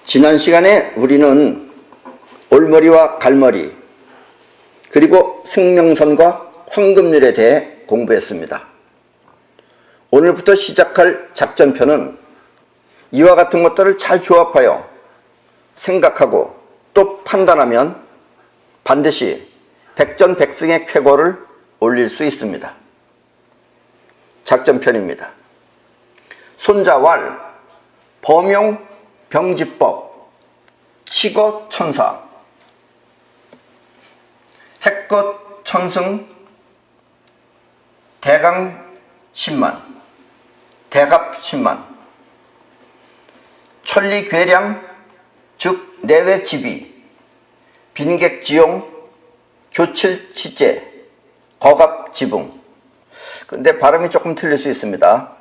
지난 시간에 우리는 올머리와 갈머리 그리고 생명선과 황금률에 대해 공부했습니다. 오늘부터 시작할 작전편은 이와 같은 것들을 잘 조합하여 생각하고 또 판단하면 반드시 백전백승의 쾌거를 올릴 수 있습니다. 작전편입니다. 손자왈, 범용 병지법, 치거천사, 핵것천승, 대강십만, 대갑십만, 천리괴량, 즉 내외지비, 빈객지용, 교칠치제, 거갑지붕. 근데 발음이 조금 틀릴 수 있습니다.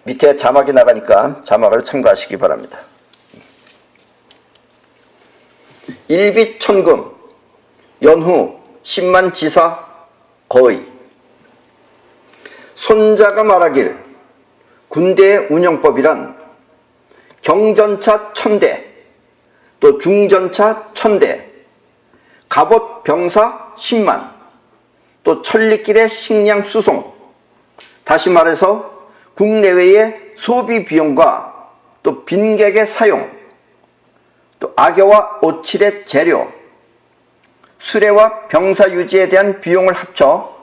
밑에 자막이 나가니까 자막을 참고하시기 바랍니다. 일비천금, 연후, 10만 지사, 거의. 손자가 말하길 군대의 운영법이란 경전차 1000대, 또 중전차 1000대, 갑옷 병사 10만, 또 천리길의 식량 수송, 다시 말해서 국내외의 소비 비용과 또 빈객의 사용, 또 악여와 오칠의 재료, 수레와 병사 유지에 대한 비용을 합쳐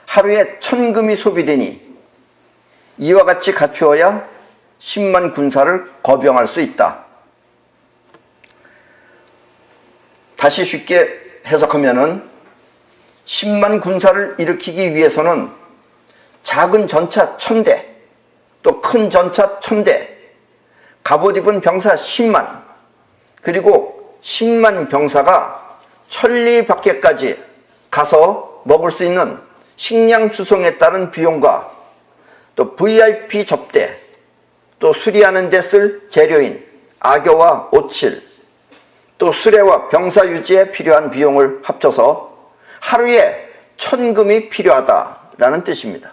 하루에 1000금이 소비되니 이와 같이 갖추어야 10만 군사를 거병할 수 있다. 다시 쉽게 해석하면은 10만 군사를 일으키기 위해서는 작은 전차 1000대, 또 큰 전차 1000대, 갑옷 입은 병사 10만, 그리고 10만 병사가 천리 밖에까지 가서 먹을 수 있는 식량 수송에 따른 비용과 또 VIP 접대, 또 수리하는 데 쓸 재료인 악여와 오칠, 또 수레와 병사 유지에 필요한 비용을 합쳐서 하루에 1000금이 필요하다라는 뜻입니다.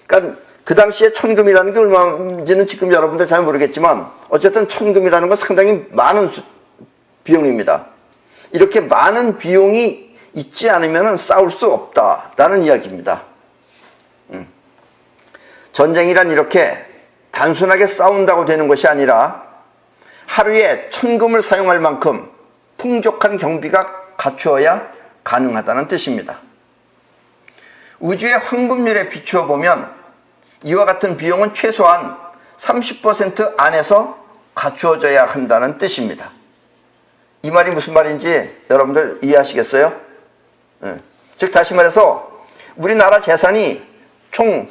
그러니까 그 당시에 1000금이라는 게 얼마인지는 지금 여러분들 잘 모르겠지만 어쨌든 1000금이라는 건 상당히 많은 비용입니다. 이렇게 많은 비용이 있지 않으면 싸울 수 없다라는 이야기입니다. 전쟁이란 이렇게 단순하게 싸운다고 되는 것이 아니라 하루에 1000금을 사용할 만큼 풍족한 경비가 갖추어야 가능하다는 뜻입니다. 우주의 황금률에 비추어 보면 이와 같은 비용은 최소한 30% 안에서 갖추어져야 한다는 뜻입니다. 이 말이 무슨 말인지 여러분들 이해하시겠어요? 즉 다시 말해서 우리나라 재산이 총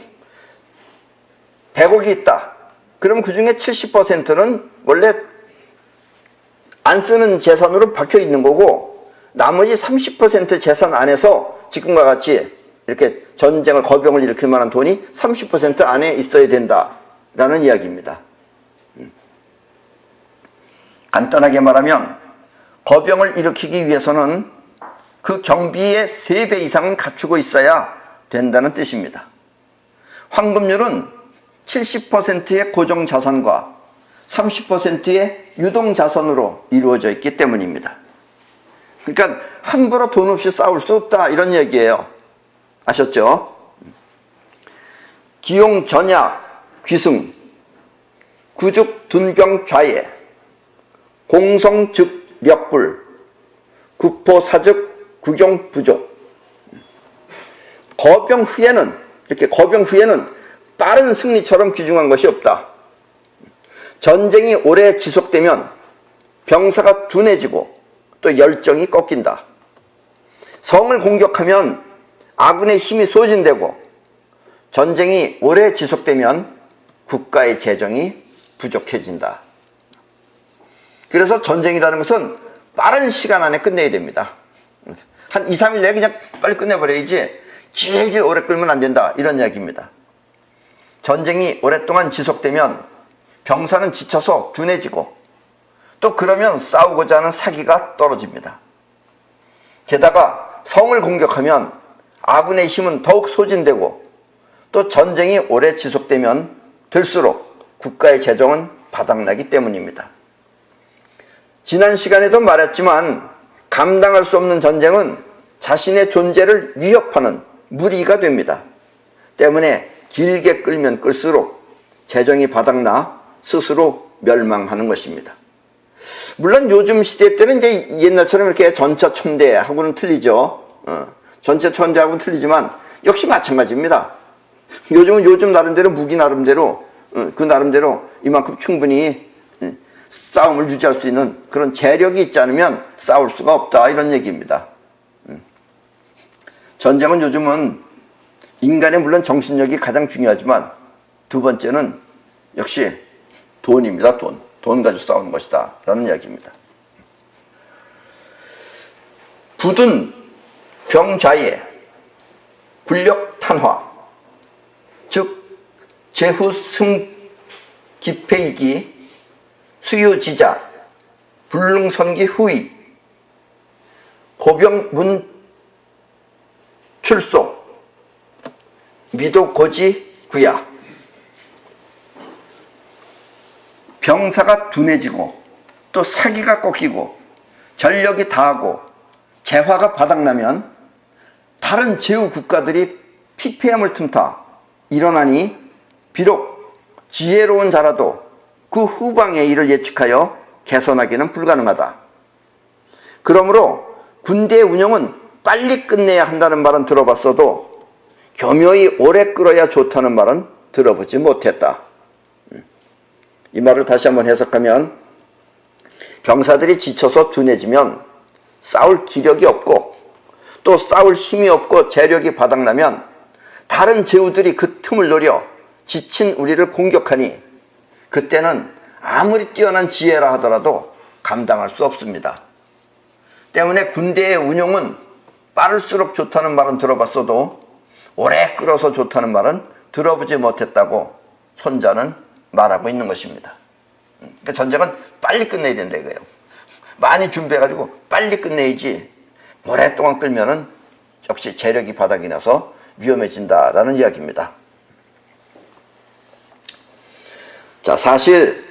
100억이 있다. 그럼 그 중에 70%는 원래 안 쓰는 재산으로 박혀 있는 거고 나머지 30% 재산 안에서 지금과 같이 이렇게 전쟁을 거병을 일으킬 만한 돈이 30% 안에 있어야 된다라는 이야기입니다. 간단하게 말하면 거병을 일으키기 위해서는 그 경비의 3배 이상은 갖추고 있어야 된다는 뜻입니다. 황금률은 70%의 고정자산과 30%의 유동자산으로 이루어져 있기 때문입니다. 그러니까 함부로 돈 없이 싸울 수 없다 이런 얘기예요. 아셨죠? 기용 전야 귀승, 구죽 둔병 좌예, 공성 즉 력불, 국포 사즉 구경 부족. 거병 후에는 빠른 승리처럼 귀중한 것이 없다. 전쟁이 오래 지속되면 병사가 둔해지고 또 열정이 꺾인다. 성을 공격하면 아군의 힘이 소진되고 전쟁이 오래 지속되면 국가의 재정이 부족해진다. 그래서 전쟁이라는 것은 빠른 시간 안에 끝내야 됩니다. 한 2, 3일 내에 그냥 빨리 끝내버려야지 질질 오래 끌면 안 된다 이런 이야기입니다. 전쟁이 오랫동안 지속되면 병사는 지쳐서 둔해지고 또 그러면 싸우고자 하는 사기가 떨어집니다. 게다가 성을 공격하면 아군의 힘은 더욱 소진되고 또 전쟁이 오래 지속되면 될수록 국가의 재정은 바닥나기 때문입니다. 지난 시간에도 말했지만 감당할 수 없는 전쟁은 자신의 존재를 위협하는 무리가 됩니다. 때문에 길게 끌면 끌수록 재정이 바닥나 스스로 멸망하는 것입니다. 물론 요즘 시대 때는 이제 옛날처럼 이렇게 전차천대하고는 틀리죠. 전차천대하고는 틀리지만 역시 마찬가지입니다. 요즘은 요즘 나름대로 무기 나름대로 그 나름대로 이만큼 충분히 싸움을 유지할 수 있는 그런 재력이 있지 않으면 싸울 수가 없다, 이런 얘기입니다. 전쟁은 요즘은 인간의 물론 정신력이 가장 중요하지만 두 번째는 역시 돈입니다. 돈 가지고 싸우는 것이다 라는 이야기입니다. 부든 병좌예, 군력 탄화, 즉 제후 승기폐이기, 수유지자, 불능선기 후이, 고병문 출소, 미도고지 구야. 병사가 둔해지고 또 사기가 꺾이고 전력이 다하고 재화가 바닥나면 다른 제후 국가들이 피폐함을 틈타 일어나니 비록 지혜로운 자라도 그 후방의 일을 예측하여 개선하기는 불가능하다. 그러므로 군대의 운영은 빨리 끝내야 한다는 말은 들어봤어도 교묘히 오래 끌어야 좋다는 말은 들어보지 못했다. 이 말을 다시 한번 해석하면 병사들이 지쳐서 둔해지면 싸울 기력이 없고 또 싸울 힘이 없고 재력이 바닥나면 다른 제후들이 그 틈을 노려 지친 우리를 공격하니 그때는 아무리 뛰어난 지혜라 하더라도 감당할 수 없습니다. 때문에 군대의 운용은 빠를수록 좋다는 말은 들어봤어도 오래 끌어서 좋다는 말은 들어보지 못했다고 손자는 말하고 있는 것입니다. 그러니까 전쟁은 빨리 끝내야 된다 이거예요. 많이 준비해가지고 빨리 끝내야지 오랫동안 끌면은 역시 재력이 바닥이 나서 위험해진다라는 이야기입니다. 자, 사실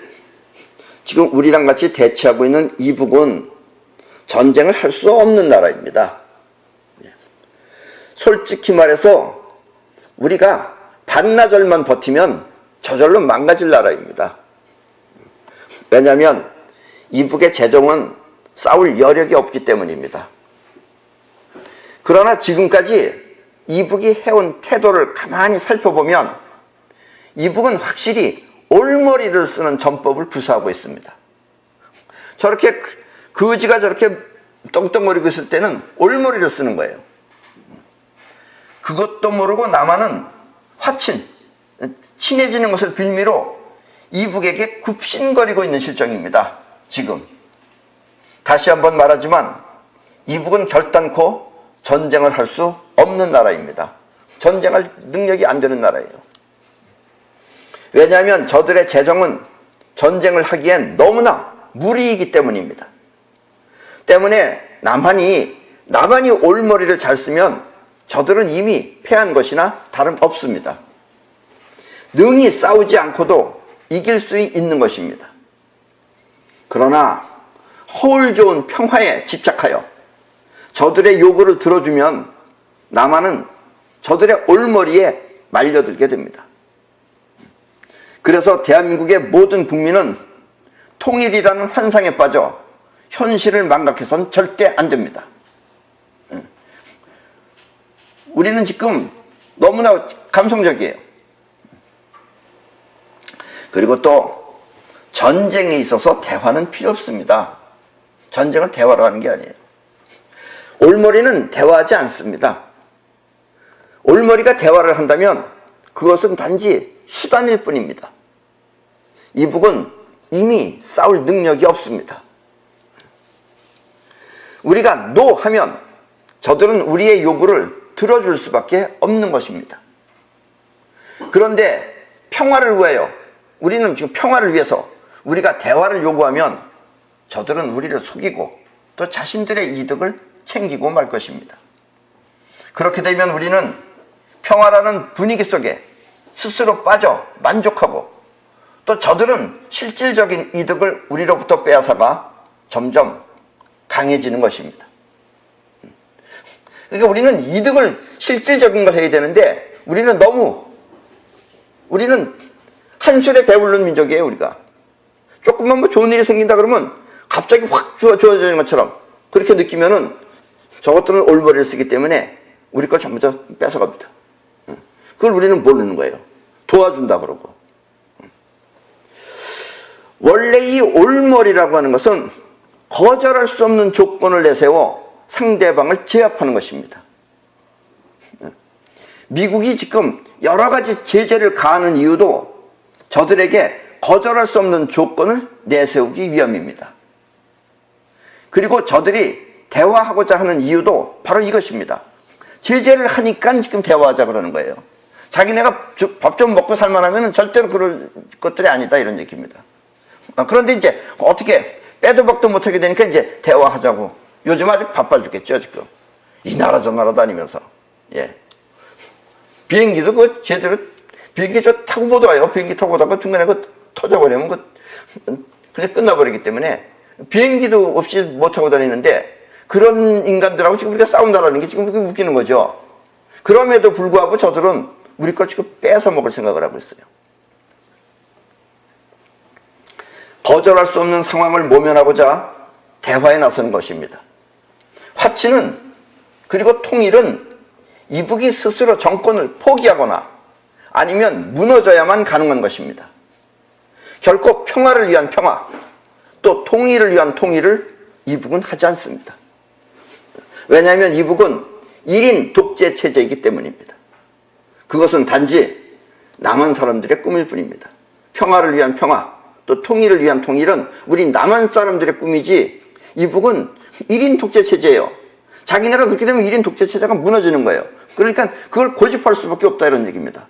지금 우리랑 같이 대치하고 있는 이북은 전쟁을 할 수 없는 나라입니다. 솔직히 말해서 우리가 반나절만 버티면 저절로 망가질 나라입니다. 왜냐하면 이북의 재정은 싸울 여력이 없기 때문입니다. 그러나 지금까지 이북이 해온 태도를 가만히 살펴보면 이북은 확실히 올머리를 쓰는 전법을 구사하고 있습니다. 저렇게 거지가 저렇게 떵떵거리고 있을 때는 올머리를 쓰는 거예요. 그것도 모르고 남한은 친해지는 것을 빌미로 이북에게 굽신거리고 있는 실정입니다. 지금 다시 한번 말하지만 이북은 결단코 전쟁을 할 수 없는 나라입니다. 전쟁할 능력이 안 되는 나라예요. 왜냐하면 저들의 재정은 전쟁을 하기엔 너무나 무리이기 때문입니다. 때문에 남한이 올머리를 잘 쓰면 저들은 이미 패한 것이나 다름없습니다. 능히 싸우지 않고도 이길 수 있는 것입니다. 그러나 허울 좋은 평화에 집착하여 저들의 요구를 들어주면 남한은 저들의 올머리에 말려들게 됩니다. 그래서 대한민국의 모든 국민은 통일이라는 환상에 빠져 현실을 망각해서는 절대 안 됩니다. 우리는 지금 너무나 감성적이에요. 그리고 또 전쟁에 있어서 대화는 필요 없습니다. 전쟁은 대화로 하는 게 아니에요. 올머리는 대화하지 않습니다. 올머리가 대화를 한다면 그것은 단지 수단일 뿐입니다. 이북은 이미 싸울 능력이 없습니다. 우리가 노 하면 저들은 우리의 요구를 들어줄 수밖에 없는 것입니다. 그런데 평화를 위하여 우리는 지금 평화를 위해서 우리가 대화를 요구하면 저들은 우리를 속이고 또 자신들의 이득을 챙기고 말 것입니다. 그렇게 되면 우리는 평화라는 분위기 속에 스스로 빠져 만족하고 또 저들은 실질적인 이득을 우리로부터 빼앗아가 점점 강해지는 것입니다. 그러니까 우리는 이득을 실질적인 걸 해야 되는데 우리는 한술에 배부른 민족이에요. 우리가 조금만 뭐 좋은 일이 생긴다 그러면 갑자기 확 좋아지는 것처럼 그렇게 느끼면은 저것들은 올머리를 쓰기 때문에 우리 걸 전부 다 뺏어갑니다. 그걸 우리는 모르는 거예요. 도와준다 그러고. 원래 이 올머리라고 하는 것은 거절할 수 없는 조건을 내세워 상대방을 제압하는 것입니다. 미국이 지금 여러 가지 제재를 가하는 이유도 저들에게 거절할 수 없는 조건을 내세우기 위함입니다. 그리고 저들이 대화하고자 하는 이유도 바로 이것입니다. 제재를 하니까 지금 대화하자 그러는 거예요. 자기네가 밥 좀 먹고 살만하면 절대로 그럴 것들이 아니다 이런 얘기입니다. 그런데 이제 어떻게 빼도 박도 못하게 되니까 이제 대화하자고. 요즘 아주 바빠 죽겠죠 지금. 이 나라 저 나라 다니면서. 예. 비행기도 그 제대로 비행기 저 타고 못 와요. 비행기 타고 오다가 중간에 그 터져버리면 그냥 끝나버리기 때문에 비행기도 없이 못 타고 다니는데 그런 인간들하고 지금 우리가 싸운다는 게 지금 그렇게 웃기는 거죠. 그럼에도 불구하고 저들은 우리 걸 지금 뺏어 먹을 생각을 하고 있어요. 거절할 수 없는 상황을 모면하고자 대화에 나서는 것입니다. 화치는 그리고 통일은 이북이 스스로 정권을 포기하거나 아니면 무너져야만 가능한 것입니다. 결코 평화를 위한 평화, 또 통일을 위한 통일을 이북은 하지 않습니다. 왜냐하면 이북은 1인 독재 체제이기 때문입니다. 그것은 단지 남한 사람들의 꿈일 뿐입니다. 평화를 위한 평화, 또 통일을 위한 통일은 우리 남한 사람들의 꿈이지 이북은 1인 독재 체제예요. 자기네가 그렇게 되면 1인 독재 체제가 무너지는 거예요. 그러니까 그걸 고집할 수밖에 없다 이런 얘기입니다.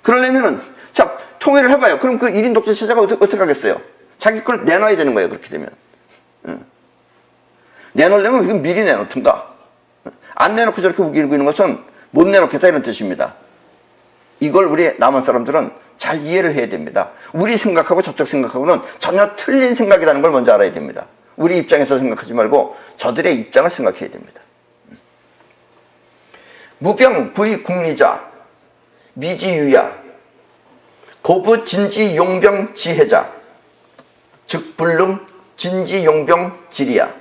그러려면은 자 통일을 해봐요. 그럼 그 1인 독재 체제가 어떻게 하겠어요? 자기 걸 내놔야 되는 거예요. 그렇게 되면. 내놓으려면 이건 미리 내놓든가. 안 내놓고 저렇게 우기고 있는 것은 못 내놓겠다 이런 뜻입니다. 이걸 우리 남한 사람들은 잘 이해를 해야 됩니다. 우리 생각하고 저쪽 생각하고는 전혀 틀린 생각이라는 걸 먼저 알아야 됩니다. 우리 입장에서 생각하지 말고 저들의 입장을 생각해야 됩니다. 무병 부의 국리자 미지유야 고부 진지 용병 지혜자 즉 불능 진지 용병 지리야.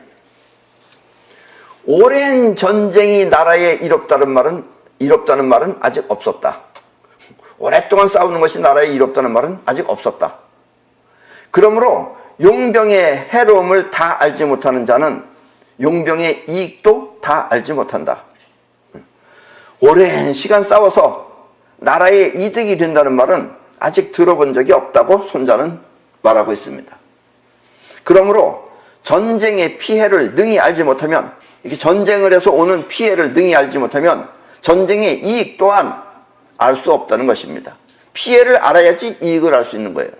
오랜 전쟁이 나라에 이롭다는 말은 아직 없었다. 오랫동안 싸우는 것이 나라에 이롭다는 말은 아직 없었다. 그러므로 용병의 해로움을 다 알지 못하는 자는 용병의 이익도 다 알지 못한다. 오랜 시간 싸워서 나라에 이득이 된다는 말은 아직 들어본 적이 없다고 손자는 말하고 있습니다. 그러므로 전쟁의 피해를 능히 알지 못하면, 이렇게 전쟁을 해서 오는 피해를 능히 알지 못하면 전쟁의 이익 또한 알 수 없다는 것입니다. 피해를 알아야지 이익을 알 수 있는 거예요.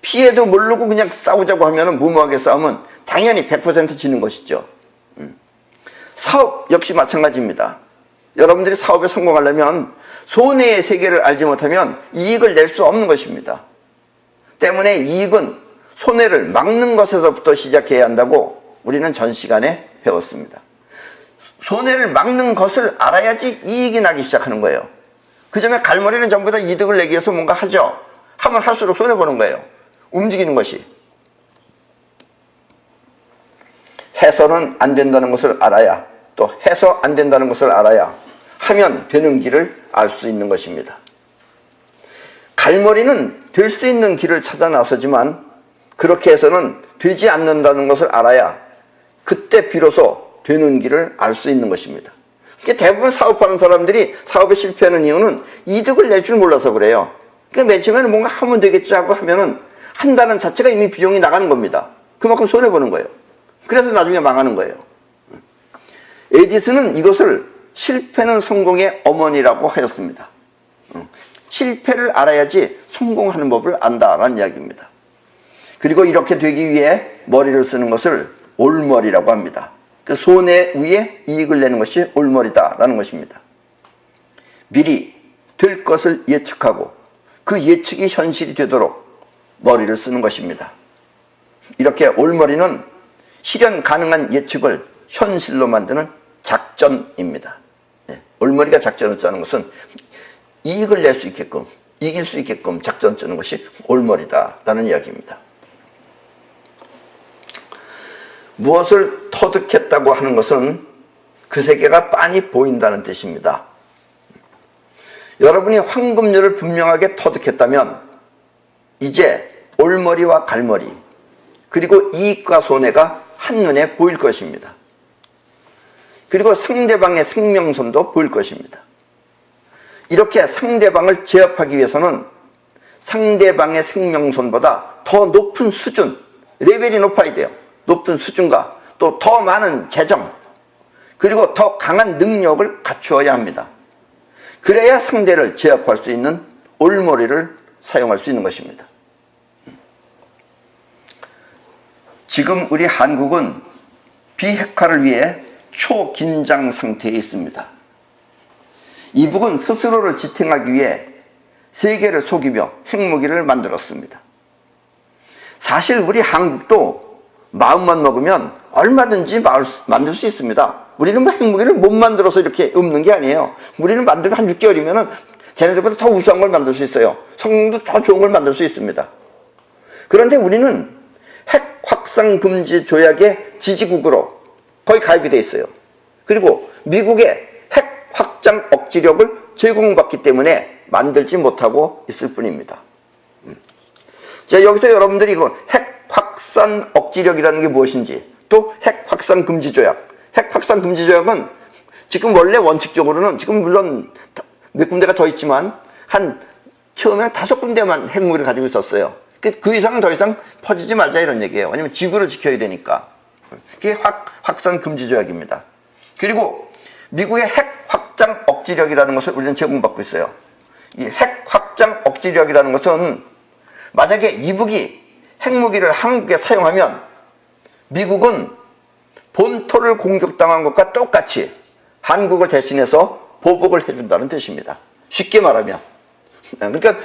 피해도 모르고 그냥 싸우자고 하면 무모하게 싸우면 당연히 100% 지는 것이죠. 사업 역시 마찬가지입니다. 여러분들이 사업에 성공하려면 손해의 세계를 알지 못하면 이익을 낼 수 없는 것입니다. 때문에 이익은 손해를 막는 것에서부터 시작해야 한다고 우리는 전 시간에 배웠습니다. 손해를 막는 것을 알아야지 이익이 나기 시작하는 거예요. 그 점에 갈머리는 전부 다 이득을 내기 위해서 뭔가 하죠. 하면 할수록 손해보는 거예요. 움직이는 것이. 해서는 안 된다는 것을 알아야, 또 해서 안 된다는 것을 알아야 하면 되는 길을 알 수 있는 것입니다. 갈머리는 될 수 있는 길을 찾아 나서지만 그렇게 해서는 되지 않는다는 것을 알아야 그때 비로소 되는 길을 알 수 있는 것입니다. 대부분 사업하는 사람들이 사업에 실패하는 이유는 이득을 낼 줄 몰라서 그래요. 그러니까 맨 처음에는 뭔가 하면 되겠지 하고 하면은 한다는 자체가 이미 비용이 나가는 겁니다. 그만큼 손해보는 거예요. 그래서 나중에 망하는 거예요. 에디슨은 이것을 실패는 성공의 어머니라고 하였습니다. 실패를 알아야지 성공하는 법을 안다라는 이야기입니다. 그리고 이렇게 되기 위해 머리를 쓰는 것을 올머리라고 합니다. 그 손해 위에 이익을 내는 것이 올머리다라는 것입니다. 미리 될 것을 예측하고 그 예측이 현실이 되도록 머리를 쓰는 것입니다. 이렇게 올머리는 실현 가능한 예측을 현실로 만드는 작전입니다. 올머리가 작전을 짜는 것은 이익을 낼 수 있게끔, 이길 수 있게끔 작전 짜는 것이 올머리다라는 이야기입니다. 무엇을 터득했다고 하는 것은 그 세계가 빤히 보인다는 뜻입니다. 여러분이 황금률을 분명하게 터득했다면 이제 올머리와 갈머리 그리고 이익과 손해가 한눈에 보일 것입니다. 그리고 상대방의 생명선도 보일 것입니다. 이렇게 상대방을 제압하기 위해서는 상대방의 생명선보다 더 높은 수준, 레벨이 높아야 돼요. 높은 수준과 또 더 많은 재정 그리고 더 강한 능력을 갖추어야 합니다. 그래야 상대를 제압할 수 있는 올머리를 사용할 수 있는 것입니다. 지금 우리 한국은 비핵화를 위해 초긴장 상태에 있습니다. 이북은 스스로를 지탱하기 위해 세계를 속이며 핵무기를 만들었습니다. 사실 우리 한국도 마음만 먹으면 얼마든지 만들 수 있습니다. 우리는 뭐 핵무기를 못 만들어서 이렇게 없는 게 아니에요. 우리는 만들고 한 6개월이면 쟤네들보다 더 우수한 걸 만들 수 있어요. 성능도 더 좋은 걸 만들 수 있습니다. 그런데 우리는 핵 확산 금지 조약의 지지국으로 거의 가입이 돼 있어요. 그리고 미국의 핵 확장 억지력을 제공받기 때문에 만들지 못하고 있을 뿐입니다. 자, 여기서 여러분들이 이거 핵 확산 억지력이라는 게 무엇인지, 또 핵 확산 금지 조약, 핵 확산 금지 조약은 지금 원래 원칙적으로는 지금 물론 몇 군데가 더 있지만 처음에 5군데만 핵무기를 가지고 있었어요. 그 이상은 더 이상 퍼지지 말자 이런 얘기예요. 왜냐면 지구를 지켜야 되니까. 그게 확산 금지 조약입니다. 그리고 미국의 핵 확장 억지력이라는 것을 우리는 제공받고 있어요. 이 핵 확장 억지력이라는 것은 만약에 이북이 핵무기를 한국에 사용하면 미국은 본토를 공격당한 것과 똑같이 한국을 대신해서 보복을 해준다는 뜻입니다. 쉽게 말하면. 그러니까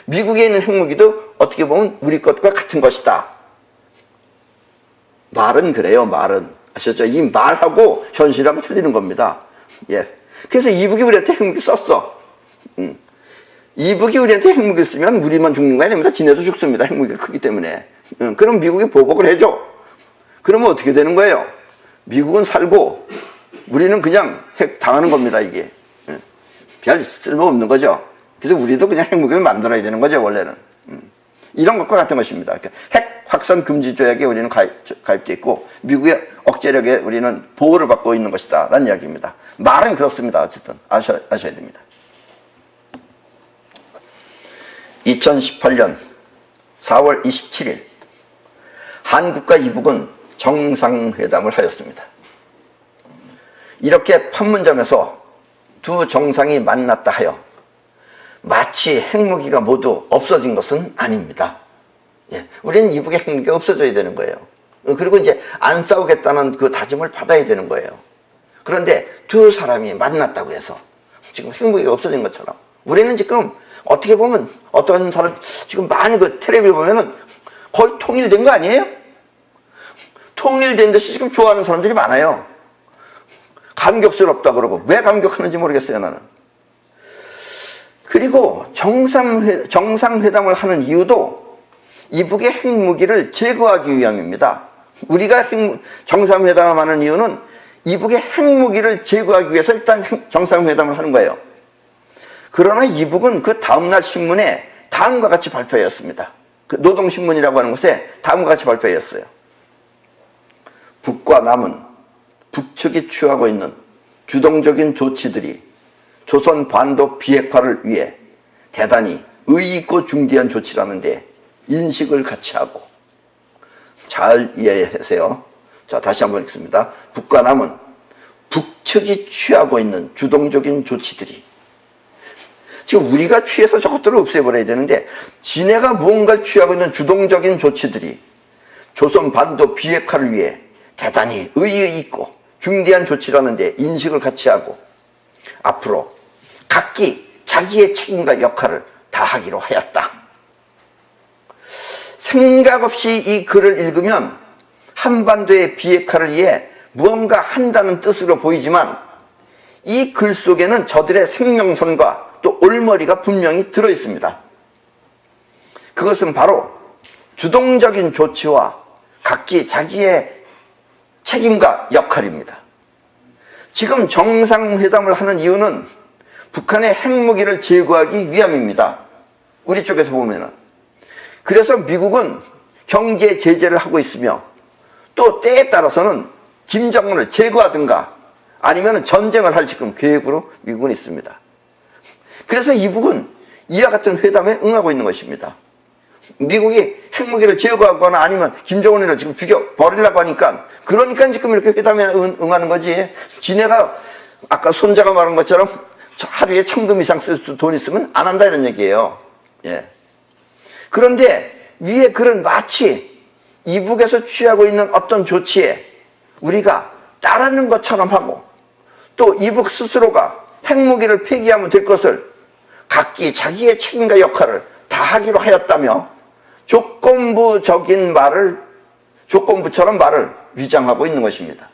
미국에 있는 핵무기도 어떻게 보면 우리 것과 같은 것이다. 말은 그래요, 말은. 아셨죠? 이 말하고 현실하고 틀리는 겁니다. 예. 그래서 이북이 우리한테 핵무기 썼어. 이북이 우리한테 핵무기 쓰면 우리만 죽는 거 아닙니다. 지네도 죽습니다. 핵무기가 크기 때문에. 그럼 미국이 보복을 해줘. 그러면 어떻게 되는 거예요? 미국은 살고 우리는 그냥 핵 당하는 겁니다, 이게. 별 쓸모없는 거죠. 그래서 우리도 그냥 핵무기를 만들어야 되는 거죠, 원래는. 이런 것과 같은 것입니다. 그러니까 핵 확산 금지 조약에 우리는 가입되어 있고 미국의 억제력에 우리는 보호를 받고 있는 것이다 라는 이야기입니다. 말은 그렇습니다. 어쨌든 아셔야 됩니다. 2018년 4월 27일 한국과 이북은 정상회담을 하였습니다. 이렇게 판문점에서 두 정상이 만났다 하여 마치 핵무기가 모두 없어진 것은 아닙니다. 예, 우리는 이북의 핵무기가 없어져야 되는 거예요. 그리고 이제 안 싸우겠다는 그 다짐을 받아야 되는 거예요. 그런데 두 사람이 만났다고 해서 지금 핵무기가 없어진 것처럼 우리는 지금 어떻게 보면 어떤 사람 지금 많이 그 텔레비를 보면은 거의 통일된 거 아니에요? 통일된 듯이 지금 좋아하는 사람들이 많아요. 감격스럽다 그러고 왜 감격하는지 모르겠어요, 나는. 그리고 정상회담을 하는 이유도 이북의 핵무기를 제거하기 위함입니다. 우리가 정상회담하는 이유는 이북의 핵무기를 제거하기 위해서 일단 정상회담을 하는 거예요. 그러나 이북은 그 다음날 신문에 다음과 같이 발표했습니다. 그 노동신문이라고 하는 곳에 다음과 같이 발표했어요. 북과 남은 북측이 취하고 있는 주동적인 조치들이 조선 반도 비핵화를 위해 대단히 의의 있고 중대한 조치라는데 인식을 같이 하고. 잘 이해하세요. 자, 다시 한번 읽습니다. 북과 남은 북측이 취하고 있는 주동적인 조치들이, 지금 우리가 취해서 저것들을 없애버려야 되는데 지네가 무언가를 취하고 있는 주동적인 조치들이 조선 반도 비핵화를 위해 대단히 의의 있고 중대한 조치라는데 인식을 같이 하고 앞으로 각기 자기의 책임과 역할을 다하기로 하였다. 생각 없이 이 글을 읽으면 한반도의 비핵화를 위해 무언가 한다는 뜻으로 보이지만 이 글 속에는 저들의 생명선과 또 올머리가 분명히 들어 있습니다. 그것은 바로 주동적인 조치와 각기 자기의 책임과 역할입니다. 지금 정상회담을 하는 이유는 북한의 핵무기를 제거하기 위함입니다. 우리 쪽에서 보면은. 그래서 미국은 경제 제재를 하고 있으며 또 때에 따라서는 김정은을 제거하든가 아니면 전쟁을 할 지금 계획으로 미국은 있습니다. 그래서 이북은 이와 같은 회담에 응하고 있는 것입니다. 미국이 핵무기를 제거하거나 아니면 김정은을 지금 죽여버리려고 하니까 그러니까 지금 이렇게 회담에 응하는 거지. 지네가 아까 손자가 말한 것처럼 하루에 1,000금 이상 쓸 돈 있으면 안 한다 이런 얘기예요. 예. 그런데 위에 글은 마치 이북에서 취하고 있는 어떤 조치에 우리가 따르는 것처럼 하고 또 이북 스스로가 핵무기를 폐기하면 될 것을 각기 자기의 책임과 역할을 다하기로 하였다며 조건부처럼 말을 위장하고 있는 것입니다.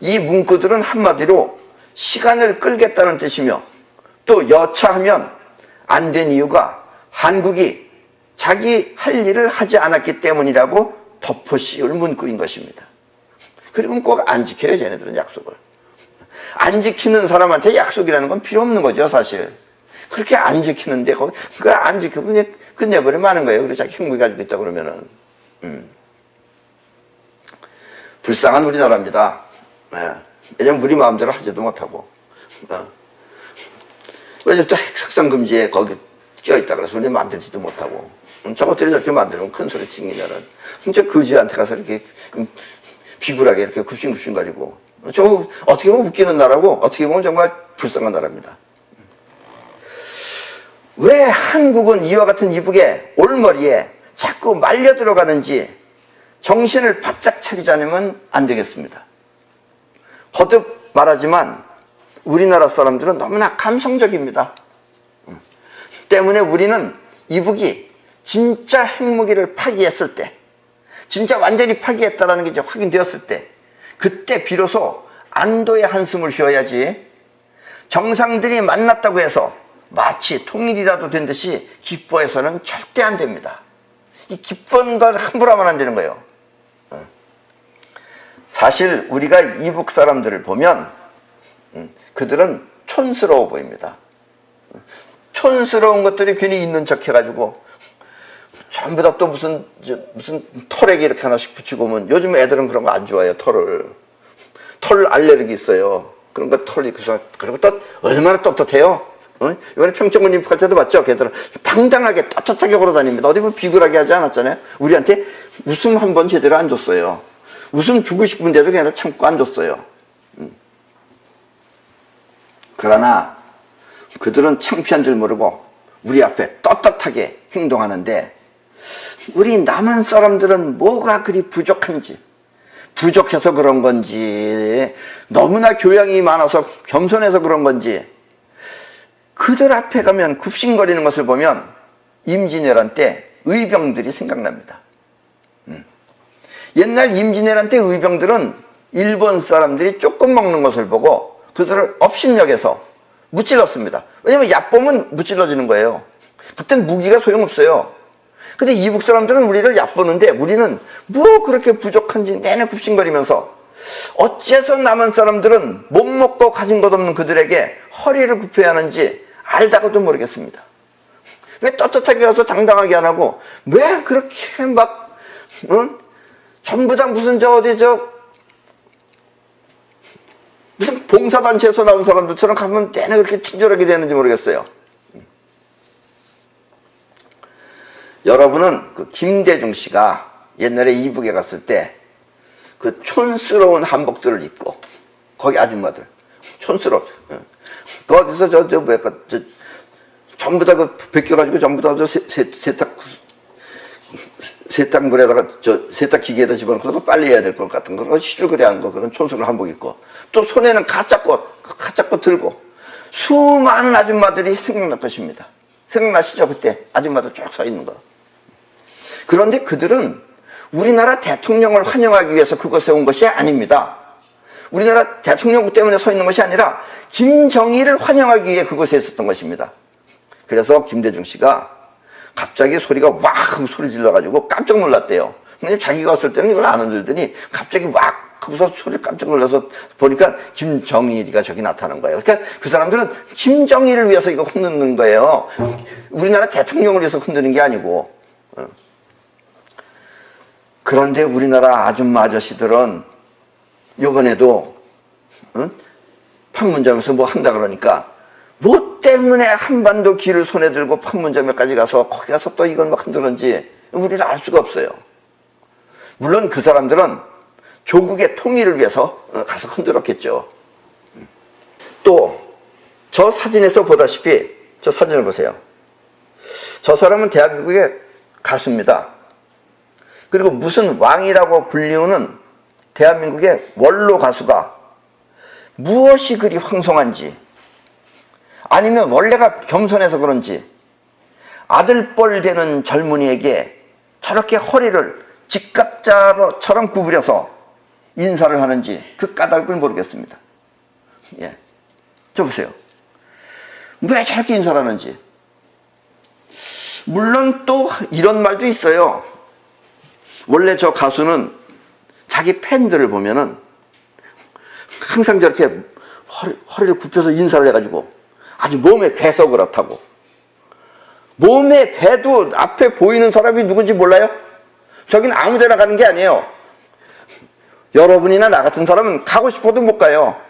이 문구들은 한마디로 시간을 끌겠다는 뜻이며 또 여차하면 안 된 이유가 한국이 자기 할 일을 하지 않았기 때문이라고 덮어씌울 문구인 것입니다. 그리고 꼭 안 지켜요, 쟤네들은 약속을. 안 지키는 사람한테 약속이라는 건 필요 없는 거죠, 사실. 그렇게 안 지키는데, 그거 안 지키고 그냥 끝내버리면 하는 거예요. 그래서 자기 핵무기 가지고 있다 그러면은. 불쌍한 우리나라입니다. 예. 왜냐면 우리 마음대로 하지도 못하고. 왜냐면 또 핵석상금지에 거기 껴있다 그래서 우리 만들지도 못하고. 저것들이 저렇게 만들면 큰 소리 치기면은. 진짜 거지한테 가서 이렇게 비굴하게 이렇게 굽신굽신거리고. 저 어떻게 보면 웃기는 나라고 어떻게 보면 정말 불쌍한 나라입니다. 왜 한국은 이와 같은 이북의 올머리에 자꾸 말려 들어가는지 정신을 바짝 차리지 않으면 안 되겠습니다. 거듭 말하지만 우리나라 사람들은 너무나 감성적입니다. 때문에 우리는 이북이 진짜 핵무기를 파기했을 때, 진짜 완전히 파기했다는 게 이제 확인되었을 때, 그때 비로소 안도의 한숨을 쉬어야지 정상들이 만났다고 해서 마치 통일이라도 된 듯이 기뻐해서는 절대 안 됩니다. 이 기쁜 걸 함부로 하면 안 되는 거예요. 사실 우리가 이북 사람들을 보면 그들은 촌스러워 보입니다. 촌스러운 것들이 괜히 있는 척 해가지고 전부 다 또 무슨 털에게 이렇게 하나씩 붙이고 오면 요즘 애들은 그런 거 안 좋아해요. 털 알레르기 있어요. 그런 거 털이 그리고 또 얼마나 떳떳해요. 이번에 평창군 입국할 때도 봤죠? 걔들은 당당하게 떳떳하게 걸어다닙니다. 어디 보면 비굴하게 하지 않았잖아요. 우리한테 웃음 한 번 제대로 안 줬어요. 웃음 주고 싶은데도 걔네를 참고 안 줬어요. 그러나 그들은 창피한 줄 모르고 우리 앞에 떳떳하게 행동하는데 우리 남한 사람들은 뭐가 그리 부족한지, 부족해서 그런 건지, 너무나 교양이 많아서 겸손해서 그런 건지 그들 앞에 가면 굽신거리는 것을 보면 임진왜란 때 의병들이 생각납니다. 옛날 임진왜란 때 의병들은 일본 사람들이 조금 먹는 것을 보고 그들을 업신여겨서 무찔렀습니다. 왜냐면 얕보면 무찔러지는 거예요. 그땐 무기가 소용없어요. 근데 이북 사람들은 우리를 얕보는데 우리는 뭐 그렇게 부족한지 내내 굽신거리면서 어째서 남한 사람들은 못 먹고 가진 것 없는 그들에게 허리를 굽혀야 하는지 알다가도 모르겠습니다. 왜 떳떳하게 가서 당당하게 안 하고 왜 그렇게 막 전부 다 무슨 무슨 봉사단체에서 나온 사람들처럼 가면 내내 그렇게 친절하게 되는지 모르겠어요. 여러분은 그 김대중 씨가 옛날에 이북에 갔을 때 그 촌스러운 한복들을 입고 거기 아줌마들 촌스러워. 거기서 전부 다 그 벗겨가지고 전부 다 세탁물에다가 세탁기계에다 집어넣고 빨래해야 될 것 같은 거 시줄거리한 거 그런 촌스러운 한복 입고 또 손에는 가짜꽃 들고 수많은 아줌마들이 생각날 것입니다. 생각나시죠? 그때 아줌마들 쭉 서 있는 거. 그런데 그들은 우리나라 대통령을 환영하기 위해서 그곳에 온 것이 아닙니다. 우리나라 대통령 때문에 서 있는 것이 아니라 김정일을 환영하기 위해 그곳에 있었던 것입니다. 그래서 김대중 씨가 갑자기 소리가 왁 하고 소리 질러가지고 깜짝 놀랐대요. 근데 자기가 왔을 때는 이걸 안 흔들더니 갑자기 왁 하고서 소리 깜짝 놀라서 보니까 김정일이가 저기 나타난 거예요. 그러니까 그 사람들은 김정일을 위해서 이거 흔드는 거예요. 우리나라 대통령을 위해서 흔드는 게 아니고. 그런데 우리나라 아줌마 아저씨들은 요번에도 판문점에서 뭐 한다 그러니까 뭐 때문에 한반도 길을 손에 들고 판문점에까지 가서 거기 가서 또 이걸 막 흔드는지 우리는 알 수가 없어요. 물론 그 사람들은 조국의 통일을 위해서 가서 흔들었겠죠. 또 저 사진에서 보다시피 저 사진을 보세요. 저 사람은 대한민국의 가수입니다. 그리고 무슨 왕이라고 불리우는 대한민국의 원로 가수가 무엇이 그리 황송한지, 아니면 원래가 겸손해서 그런지 아들뻘 되는 젊은이에게 저렇게 허리를 직갑자처럼 구부려서 인사를 하는지 그 까닭을 모르겠습니다. 예, 저 보세요. 왜 저렇게 인사를 하는지. 물론 또 이런 말도 있어요. 원래 저 가수는 자기 팬들을 보면은 항상 저렇게 허리를 굽혀서 인사를 해가지고 아주 몸에 배서 그렇다고. 몸에 배도 앞에 보이는 사람이 누군지 몰라요? 저긴 아무 데나 가는 게 아니에요. 여러분이나 나 같은 사람은 가고 싶어도 못 가요.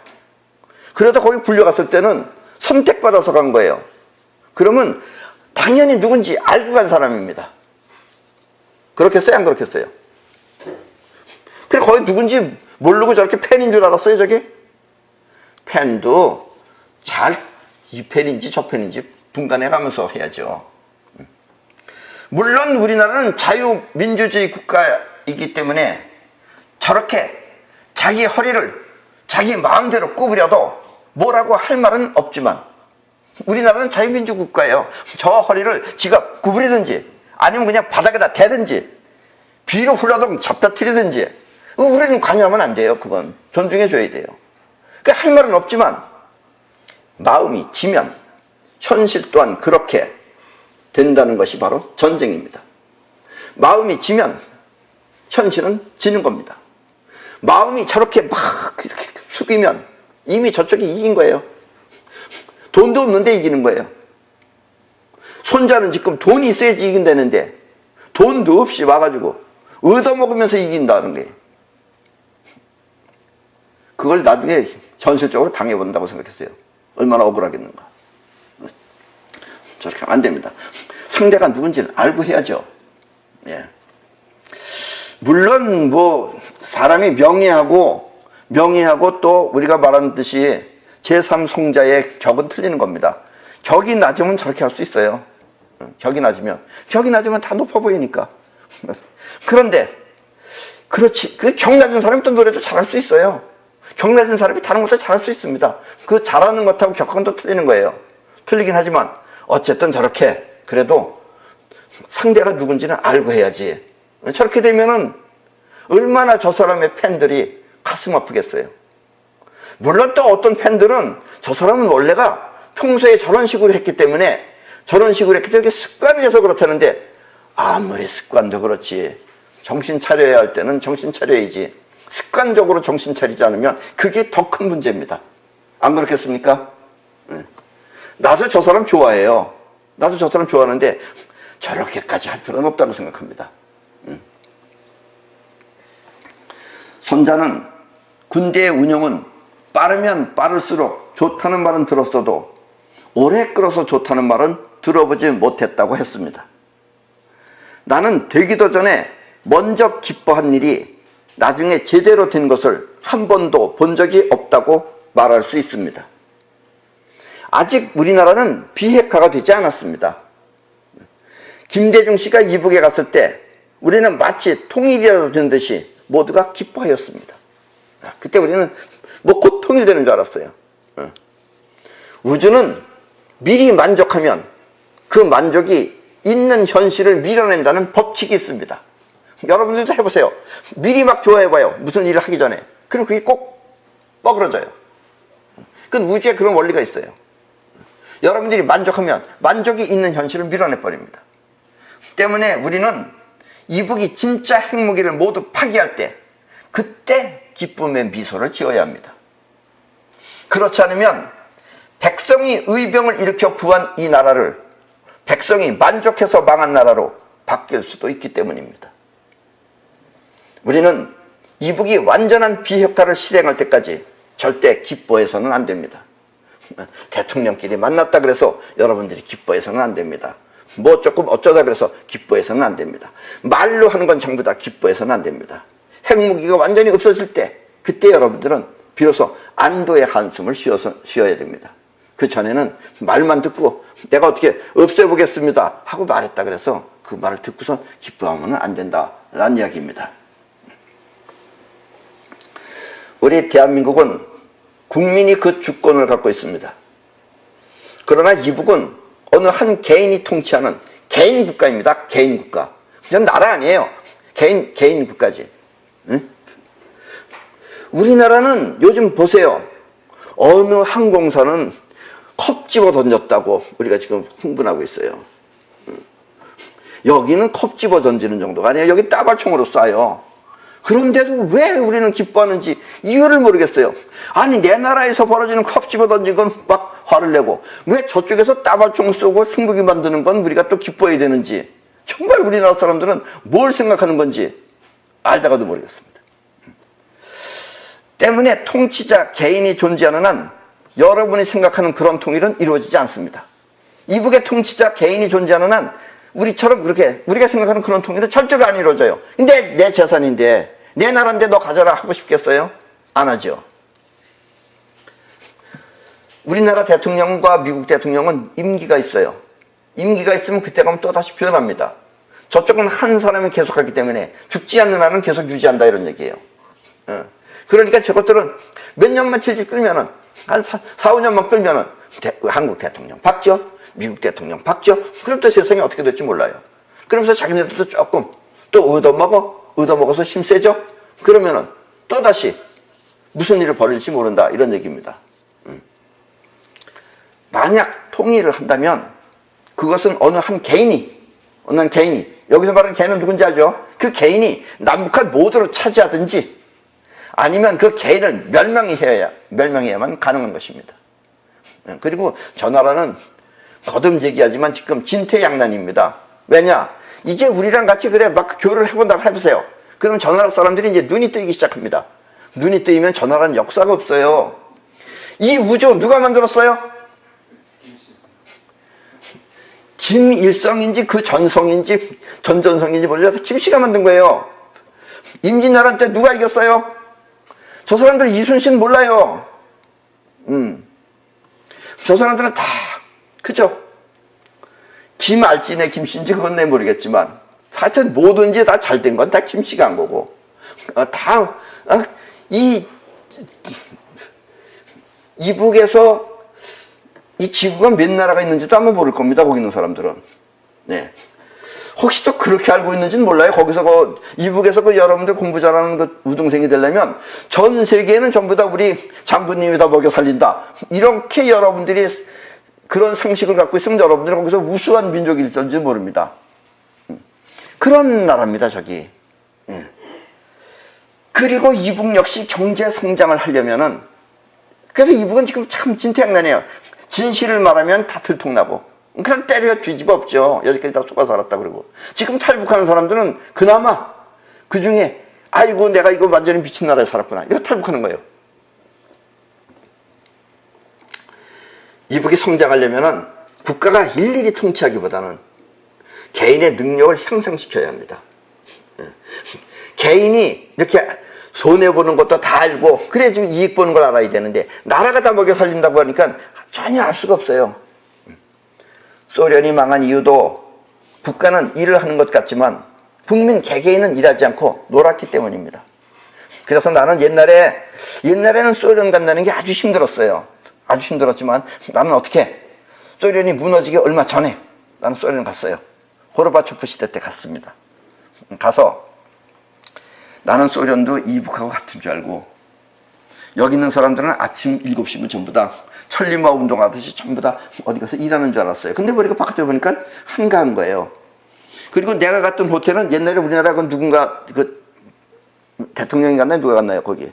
그러다 거기 불려갔을 때는 선택받아서 간 거예요. 그러면 당연히 누군지 알고 간 사람입니다. 그렇겠어요? 안 그렇겠어요? 그래 거기 누군지 모르고 저렇게 팬인 줄 알았어요, 저게? 팬도 잘 이 팬인지 저 팬인지 분간해 가면서 해야죠. 물론 우리나라는 자유민주주의 국가이기 때문에 저렇게 자기 허리를 자기 마음대로 구부려도 뭐라고 할 말은 없지만 우리나라는 자유민주 국가예요. 저 허리를 지가 구부리든지 아니면 그냥 바닥에다 대든지 뒤로 훌러덩 잡혀뜨리든지 우리는 관여하면 안 돼요. 그건 존중해 줘야 돼요. 그러니까 할 말은 없지만 마음이 지면 현실 또한 그렇게 된다는 것이 바로 전쟁입니다. 마음이 지면 현실은 지는 겁니다. 마음이 저렇게 막 이렇게 숙이면 이미 저쪽이 이긴 거예요. 돈도 없는데 이기는 거예요. 손자는 지금 돈이 있어야지 이긴다는데 돈도 없이 와가지고 얻어먹으면서 이긴다는 거예요. 그걸 나중에 현실적으로 당해본다고 생각했어요. 얼마나 억울하겠는가. 저렇게 하면 안 됩니다. 상대가 누군지는 알고 해야죠. 예. 물론 뭐 사람이 명예하고 또 우리가 말하는 듯이 제3성자의 격은 틀리는 겁니다. 격이 낮으면 저렇게 할 수 있어요. 격이 낮으면 다 높아 보이니까. 그런데 그렇지, 그 격 낮은 사람이 또 노래도 잘할 수 있어요. 격 낮은 사람이 다른 것도 잘할 수 있습니다. 그 잘하는 것하고 격하고는 또 틀리는 거예요. 틀리긴 하지만 어쨌든 저렇게 그래도 상대가 누군지는 알고 해야지. 저렇게 되면은 얼마나 저 사람의 팬들이 가슴 아프겠어요. 물론 또 어떤 팬들은 저 사람은 원래가 평소에 저런 식으로 했기 때문에 습관이 돼서 그렇다는데 아무리 습관도 그렇지 정신 차려야 할 때는 정신 차려야지. 습관적으로 정신 차리지 않으면 그게 더 큰 문제입니다. 안 그렇겠습니까? 나도 저 사람 좋아해요. 나도 저 사람 좋아하는데 저렇게까지 할 필요는 없다고 생각합니다. 손자는 군대의 운영은 빠르면 빠를수록 좋다는 말은 들었어도 오래 끌어서 좋다는 말은 들어보지 못했다고 했습니다. 나는 되기도 전에 먼저 기뻐한 일이 나중에 제대로 된 것을 한 번도 본 적이 없다고 말할 수 있습니다. 아직 우리나라는 비핵화가 되지 않았습니다. 김대중 씨가 이북에 갔을 때 우리는 마치 통일이라도 된 듯이 모두가 기뻐하였습니다. 그때 우리는 뭐 곧 통일되는 줄 알았어요. 우주는 미리 만족하면 그 만족이 있는 현실을 밀어낸다는 법칙이 있습니다. 여러분들도 해보세요. 미리 막 좋아해봐요. 무슨 일을 하기 전에. 그럼 그게 꼭 뻐그러져요. 그건 우주에 그런 원리가 있어요. 여러분들이 만족하면 만족이 있는 현실을 밀어내버립니다. 때문에 우리는 이북이 진짜 핵무기를 모두 파기할 때 그때 기쁨의 미소를 지어야 합니다. 그렇지 않으면 백성이 의병을 일으켜 구한 이 나라를 백성이 만족해서 망한 나라로 바뀔 수도 있기 때문입니다. 우리는 이북이 완전한 비핵화를 실행할 때까지 절대 기뻐해서는 안 됩니다. 대통령끼리 만났다 그래서 여러분들이 기뻐해서는 안 됩니다. 뭐 조금 어쩌다 그래서 기뻐해서는 안 됩니다. 말로 하는 건 전부 다 기뻐해서는 안 됩니다. 핵무기가 완전히 없어질 때 그때 여러분들은 비로소 안도의 한숨을 쉬어야 됩니다. 그 전에는 말만 듣고 내가 어떻게 없애보겠습니다 하고 말했다 그래서 그 말을 듣고선 기뻐하면 안 된다라는 이야기입니다. 우리 대한민국은 국민이 그 주권을 갖고 있습니다. 그러나 이북은 어느 한 개인이 통치하는 개인 국가입니다. 개인 국가. 그냥 나라 아니에요. 개인 국가지. 응? 우리나라는 요즘 보세요. 어느 항공사는 컵 집어 던졌다고 우리가 지금 흥분하고 있어요. 여기는 컵 집어 던지는 정도가 아니에요. 여기 따발총으로 쏴요. 그런데도 왜 우리는 기뻐하는지 이유를 모르겠어요. 아니 내 나라에서 벌어지는 컵 집어 던진 건 막 화를 내고 왜 저쪽에서 따발총 쏘고 승부기 만드는 건 우리가 또 기뻐해야 되는지 정말 우리나라 사람들은 뭘 생각하는 건지 알다가도 모르겠습니다. 때문에 통치자 개인이 존재하는 한 여러분이 생각하는 그런 통일은 이루어지지 않습니다. 이북의 통치자 개인이 존재하는 한 우리처럼 그렇게 우리가 생각하는 그런 통일은 절대로 안 이루어져요. 근데 내 재산인데 내 나라인데 너 가져라 하고 싶겠어요? 안 하죠. 우리나라 대통령과 미국 대통령은 임기가 있어요. 임기가 있으면 그때 가면 또다시 변합니다. 저쪽은 한 사람이 계속하기 때문에 죽지 않는 한은 계속 유지한다 이런 얘기예요. 그러니까 저것들은 몇 년만 질질 끌면은 한 4, 5년만 끌면은 한국 대통령 바뀌죠. 미국 대통령 바뀌죠. 그럼 또 세상이 어떻게 될지 몰라요. 그러면서 자기네들도 조금 또 얻어먹어서 힘세죠. 그러면은 또다시 무슨 일을 벌일지 모른다 이런 얘기입니다. 만약 통일을 한다면 그것은 어느 한 개인이 여기서 말하는 개인은 누군지 알죠? 그 개인이 남북한 모두를 차지하든지 아니면 그 개인을 멸망해야만 가능한 것입니다. 그리고 저 나라는 거듭 얘기하지만 지금 진퇴양난입니다. 왜냐? 이제 우리랑 같이 그래 막 교류를 해본다고 해보세요. 그러면 저 나라 사람들이 이제 눈이 뜨이기 시작합니다. 눈이 뜨이면 저 나라는 역사가 없어요. 이 우주 누가 만들었어요? 김일성인지 그 전성인지 전전성인지 모르겠어요. 김씨가 만든 거예요. 임진왜란 때 누가 이겼어요? 저 사람들 이순신 몰라요. 저 사람들은 다 그죠? 김알진의 김씨인지 그건 내 모르겠지만 하여튼 뭐든지 다 잘된 건 다 김씨가 한 거고 이북에서 이 지구가 몇 나라가 있는지도 아마 모를 겁니다. 거기 있는 사람들은. 네. 혹시 또 그렇게 알고 있는지는 몰라요. 거기서 이북에서 여러분들 공부 잘하는 그 우등생이 되려면 전 세계에는 전부 다 우리 장군님이 다 먹여 살린다. 이렇게 여러분들이 그런 상식을 갖고 있으면 여러분들이 거기서 우수한 민족일지 모릅니다. 그런 나라입니다, 저기. 그리고 이북 역시 경제 성장을 하려면은 그래서 이북은 지금 참 진퇴양난이에요. 진실을 말하면 다 들통나고 그냥 때려 뒤집어 엎죠. 여기까지 다 속아 살았다 그러고. 지금 탈북하는 사람들은 그나마 그 중에 아이고 내가 이거 완전히 미친 나라에 살았구나 이거 탈북하는 거예요. 이북이 성장하려면은 국가가 일일이 통치하기보다는 개인의 능력을 향상시켜야 합니다. 개인이 이렇게 손해보는 것도 다 알고 그래 좀 이익 보는 걸 알아야 되는데 나라가 다 먹여 살린다고 하니까 전혀 알 수가 없어요. 소련이 망한 이유도 국가는 일을 하는 것 같지만 국민 개개인은 일하지 않고 놀았기 때문입니다. 그래서 나는 옛날에는 소련 간다는 게 아주 힘들었어요. 아주 힘들었지만 나는 어떻게 소련이 무너지기 얼마 전에 나는 소련 갔어요. 고르바초프 시대 때 갔습니다. 가서 나는 소련도 이북하고 같은 줄 알고 여기 있는 사람들은 아침 7시면 전부 다 천리마 운동하듯이 전부 다 어디 가서 일하는 줄 알았어요. 근데 보니까 바깥에 보니까 한가한 거예요. 그리고 내가 갔던 호텔은 옛날에 우리나라 그 누군가 그 대통령이 갔나요? 누가 갔나요? 거기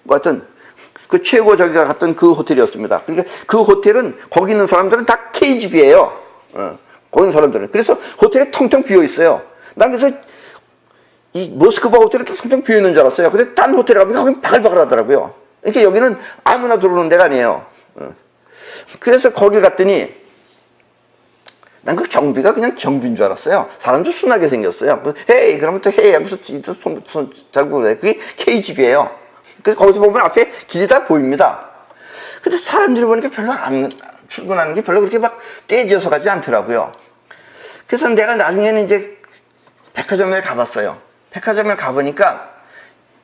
뭐 하여튼 그 최고 저기가 갔던 그 호텔이었습니다. 그러니까 그 호텔은 거기 있는 사람들은 다 KGB예요. 거기 있는 사람들은. 그래서 호텔이 텅텅 비어 있어요. 난 그래서 이 모스크바 호텔이 텅텅 비어 있는 줄 알았어요. 근데 딴 호텔에 가면 거긴 바글바글 하더라고요. 그러니까 여기는 아무나 들어오는 데가 아니에요. 그래서 거기 갔더니 난 그 경비가 그냥 경비인 줄 알았어요. 사람도 순하게 생겼어요. 헤이 그러면 또 헤이 하고서 손 잡고 그게 KGB예요. 그래서 거기서 보면 앞에 길이 다 보입니다. 근데 사람들이 보니까 별로 출근하는 게 별로 그렇게 막 떼지어서 가지 않더라고요. 그래서 내가 나중에는 이제 백화점에 가봤어요. 백화점에 가보니까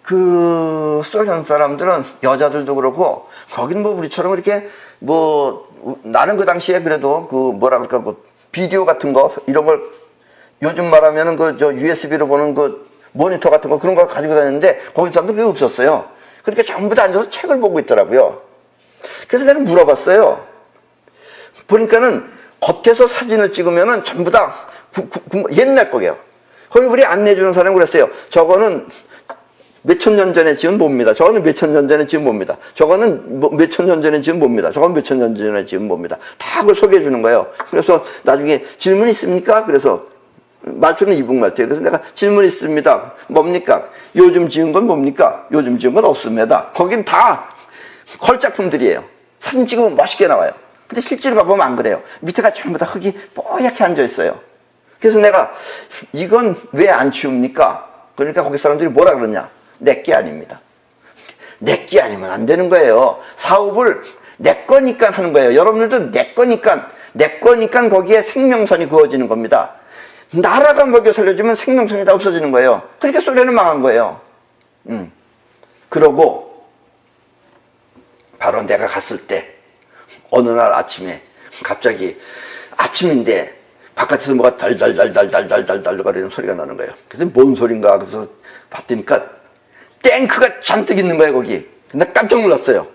그 소련 사람들은 여자들도 그렇고 거긴 뭐 우리처럼 이렇게 뭐 나는 그 당시에 그래도 그 뭐라 그럴까 그 비디오 같은 거 이런 걸 요즘 말하면은 그 저 USB로 보는 그 모니터 같은 거 그런 거 가지고 다녔는데 거기 사람들 그게 없었어요. 그러니까 전부 다 앉아서 책을 보고 있더라고요. 그래서 내가 물어봤어요. 보니까는 겉에서 사진을 찍으면은 전부 다 옛날 거예요. 거기 우리 안내해주는 사람이 그랬어요. 저거는 몇천 년 전에 지은 뭡니다. 저거는 몇천 년 전에 지은 뭡니다. 저거는 몇천 년 전에 지은 뭡니다. 저건 몇천 년 전에 지은 뭡니다. 다 그걸 소개해 주는 거예요. 그래서 나중에 질문 있습니까? 그래서 말투는 이북 말투예요. 그래서 내가 질문 있습니다. 뭡니까? 요즘 지은 건 뭡니까? 요즘 지은 건 없습니다. 거긴 다 컬작품들이에요. 사진 찍으면 멋있게 나와요. 근데 실제로 가보면 안 그래요. 밑에가 전부 다 흙이 뽀얗게 앉아 있어요. 그래서 내가 이건 왜 안 치웁니까? 그러니까 거기 사람들이 뭐라 그러냐? 내게 아닙니다. 내게 아니면 안 되는 거예요. 사업을 내 거니까 하는 거예요. 여러분들도 내 거니까 거기에 생명선이 그어지는 겁니다. 나라가 먹여 살려주면 생명선이 다 없어지는 거예요. 그러니까 소련은 망한 거예요. 그러고 바로 내가 갔을 때 어느 날 아침에 갑자기 아침인데 바깥에서 뭐가 달달달달달달달달 거리는 소리가 나는 거예요. 그래서 뭔 소린가 그래서 봤더니까 탱크가 잔뜩 있는 거예요 거기. 근데 깜짝 놀랐어요.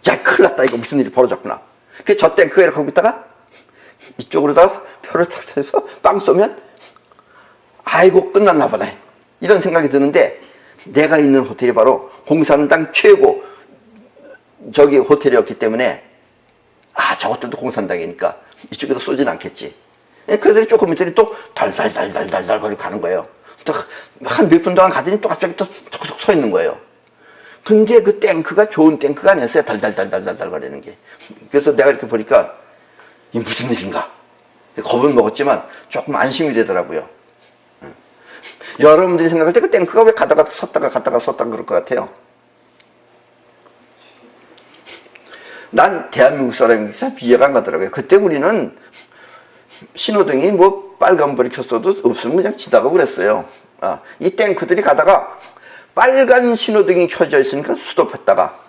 야 큰일 났다 이거 무슨 일이 벌어졌구나. 그래서 저 탱크가 이렇게 하고 있다가 이쪽으로다가 표를 탁 쳐서 빵 쏘면 아이고 끝났나 보다 이런 생각이 드는데 내가 있는 호텔이 바로 공산당 최고 저기 호텔이었기 때문에 아 저것들도 공산당이니까 이쪽에도 쏘진 않겠지. 그래서 조금 있더니 또 달달달달달달 거리고 가는 거예요. 또 한 몇 분 동안 가더니 또 갑자기 또 툭툭 서 있는 거예요. 근데 그 탱크가 좋은 탱크가 아니었어요. 달달달달달달 거리는 게. 그래서 내가 이렇게 보니까 이 무슨 일인가. 겁은 먹었지만 조금 안심이 되더라고요. 여러분들이 생각할 때 그 탱크가 왜 가다가 섰다가 갔다가 섰다가 그럴 것 같아요? 난 대한민국 사람이 참 이해가 안 가더라고요. 그때 우리는 신호등이 뭐 빨간불이 켰어도 없으면 그냥 지나가고 그랬어요. 이 탱크들이 가다가 빨간 신호등이 켜져 있으니까 스톱했다가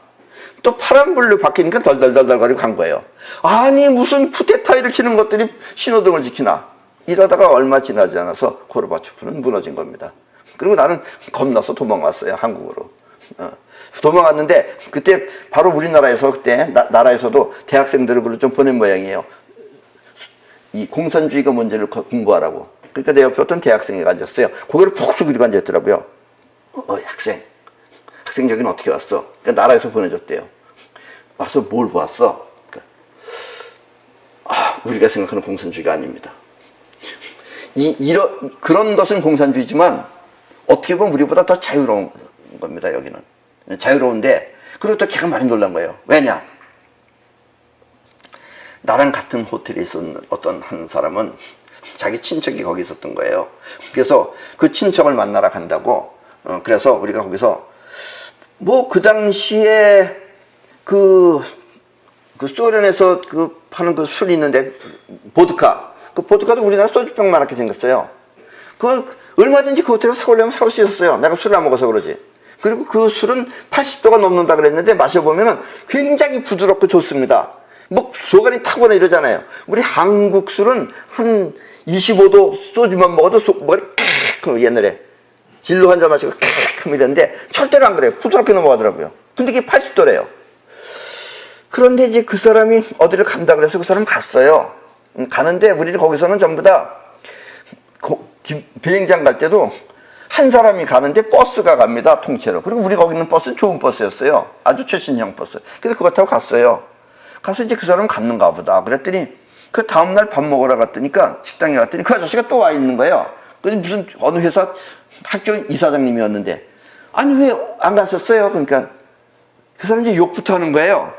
또 파란불로 바뀌니까 덜덜덜덜 거리고 간 거예요. 아니 무슨 쿠데타 일으키는 것들이 신호등을 지키나. 이러다가 얼마 지나지 않아서 고르바초프는 무너진 겁니다. 그리고 나는 겁나서 도망왔어요. 한국으로. 도망왔는데 그때 바로 우리나라에서 그때 나라에서도 대학생들을 그걸 좀 보낸 모양이에요. 이 공산주의가 뭔지를 공부하라고. 그러니까 내 옆에 어떤 대학생이 앉았어요. 고개를 푹 숙이고 앉아있더라고요. 학생 여기는 어떻게 왔어? 그러니까 나라에서 보내줬대요. 와서 뭘 보았어? 그러니까, 우리가 생각하는 공산주의가 아닙니다. 그런 것은 공산주의지만 어떻게 보면 우리보다 더 자유로운 겁니다. 여기는 자유로운데 그리고 또 걔가 많이 놀란 거예요. 왜냐? 나랑 같은 호텔에 있었던 어떤 한 사람은 자기 친척이 거기 있었던 거예요. 그래서 그 친척을 만나러 간다고. 그래서 우리가 거기서 뭐 그 당시에 그 소련에서 그 파는 그 술이 있는데 보드카. 그 보드카도 우리나라 소주병만하게 생겼어요. 그 얼마든지 그 호텔에서 사오려면 사올 수 있었어요. 내가 술을 안 먹어서 그러지. 그리고 그 술은 80도가 넘는다 그랬는데 마셔보면은 굉장히 부드럽고 좋습니다. 뭐 소간이 타거나 이러잖아요. 우리 한국 술은 한 25도 소주만 먹어도 머리 옛날에 진로 한 잔 마시고 이랬는데 절대로 안 그래요. 부드럽게 넘어가더라고요. 근데 이게 80도래요. 그런데 이제 그 사람이 어디를 간다 그래서 그 사람 갔어요. 가는데 우리는 거기서는 전부 다 비행장 갈 때도 한 사람이 가는데 버스가 갑니다. 통째로. 그리고 우리 거기 있는 버스는 좋은 버스였어요. 아주 최신형 버스. 그래서 그거 타고 갔어요. 가서 이제 그 사람 갔는가 보다. 그랬더니 그 다음날 밥 먹으러 갔더니까 식당에 갔더니 그 아저씨가 또 와 있는 거예요. 그래서 무슨 어느 회사 학교 이사장님이었는데 아니 왜 안 갔었어요? 그러니까 그 사람이 이제 욕부터 하는 거예요.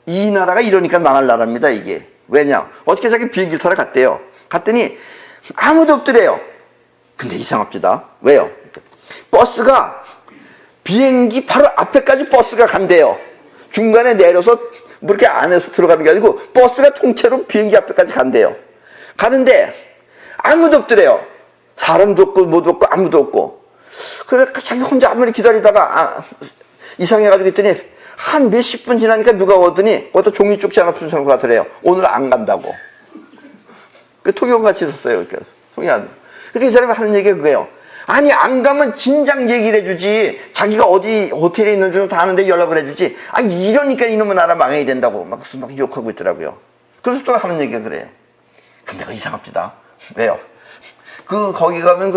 이 나라가 이러니까 망할 나라입니다 이게. 왜냐? 어저께 자기 비행기를 타러 갔대요. 갔더니 아무도 없더래요. 근데 이상합니다. 왜요? 버스가 비행기 바로 앞에까지 버스가 간대요. 중간에 내려서 뭐 이렇게 안에서 들어가는 게 아니고 버스가 통째로 비행기 앞에까지 간대요. 가는데 아무도 없더래요. 사람도 없고 뭐도 없고 아무도 없고. 그래 자기 혼자 아무리 기다리다가 이상해가지고 있더니 한 몇십 분 지나니까 누가 오더니 어떤 종이 쪽지 하나 붙여놓은 것 같더래요. 오늘 안 간다고. 그 통역 같이 있었어요. 이렇게 통이 안. 그러니까 이 사람이 하는 얘기가 그거예요. 아니 안 가면 진작 얘기를 해주지. 자기가 어디 호텔에 있는 줄 다 아는데 연락을 해주지. 아 이러니까 이놈의 나라 망해야 된다고 막 욕하고 있더라고요. 그래서 또 하는 얘기가 그래요. 근데 그 이상합니다. 왜요? 거기 가면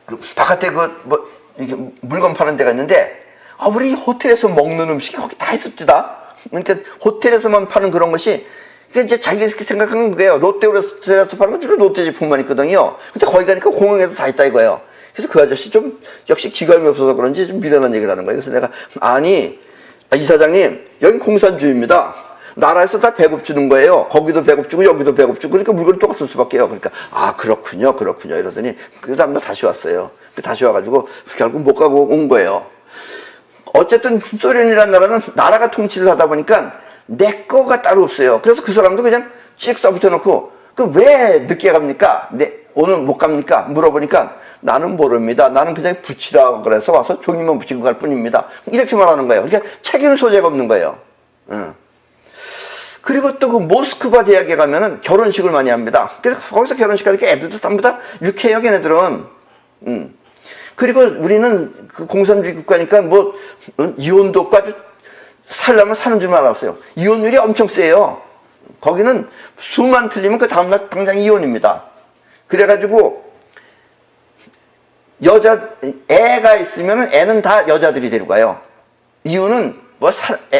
그 바깥에 뭐 이렇게 물건 파는 데가 있는데 우리 호텔에서 먹는 음식이 거기 다 있습니다. 그러니까 호텔에서만 파는 그런 것이 그러니까 이제 자기가 이렇게 생각하는 거예요. 롯데에서 파는 건 주로 롯데 제품만 있거든요. 근데 거기 가니까 공항에도 다 있다 이거예요. 그래서 그 아저씨 좀 역시 기감이 없어서 그런지 좀 미련한 얘기를 하는 거예요. 그래서 내가 아니 이사장님 여긴 공산주의입니다. 나라에서 다 배급 주는 거예요. 거기도 배급 주고 여기도 배급 주고 그러니까 물건이 똑같을 수밖에요. 그러니까 그렇군요 이러더니 그 다음날 다시 왔어요. 다시 와가지고 결국 못 가고 온 거예요. 어쨌든 소련이라는 나라는 나라가 통치를 하다 보니까 내 거가 따로 없어요. 그래서 그 사람도 그냥 찍 써붙여놓고 왜 늦게 갑니까? 오늘 못 갑니까? 물어보니까 나는 모릅니다. 나는 그냥 붙이라고 그래서 와서 종이만 붙이고 갈 뿐입니다. 이렇게 말하는 거예요. 그러니까 책임 소재가 없는 거예요. 그리고 또 그 모스크바 대학에 가면은 결혼식을 많이 합니다. 그래서 거기서 결혼식 하니까 애들도 전부 다 유쾌해요, 걔네들은. 그리고 우리는 그 공산주의 국가니까 뭐 이혼도 없고 아주 살려면 사는 줄만 알았어요. 이혼율이 엄청 세요. 거기는 수만 틀리면 그 다음날 당장 이혼입니다. 그래가지고 애가 있으면 애는 다 여자들이 데리고 가요. 이유는 뭐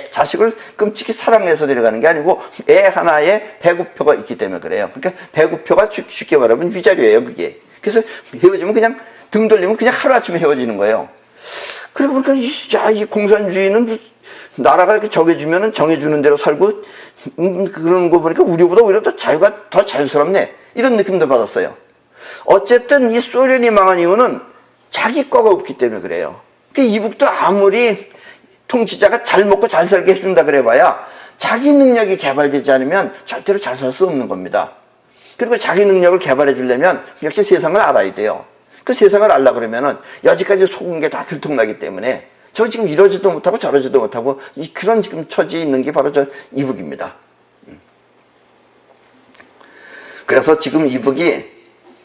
자식을 끔찍이 사랑해서 데려가는 게 아니고 애 하나에 배구표가 있기 때문에 그래요. 그러니까 배구표가 쉽게 말하면 위자료예요 그게. 그래서 헤어지면 그냥 등 돌리면 그냥 하루아침에 헤어지는 거예요. 그리고 그러니까 이 공산주의는 나라가 이렇게 정해주는 대로 살고 그런 거 보니까 우리보다 오히려 더 자유가 더 자유스럽네 이런 느낌도 받았어요. 어쨌든 이 소련이 망한 이유는 자기 거가 없기 때문에 그래요. 이북도 아무리 통치자가 잘 먹고 잘 살게 해준다 그래봐야 자기 능력이 개발되지 않으면 절대로 잘 살 수 없는 겁니다. 그리고 자기 능력을 개발해 주려면 역시 세상을 알아야 돼요. 그 세상을 알라 그러면은 여지까지 속은 게 다 들통나기 때문에 저 지금 이러지도 못하고 저러지도 못하고 그런 지금 처지에 있는 게 바로 저 이북입니다. 그래서 지금 이북이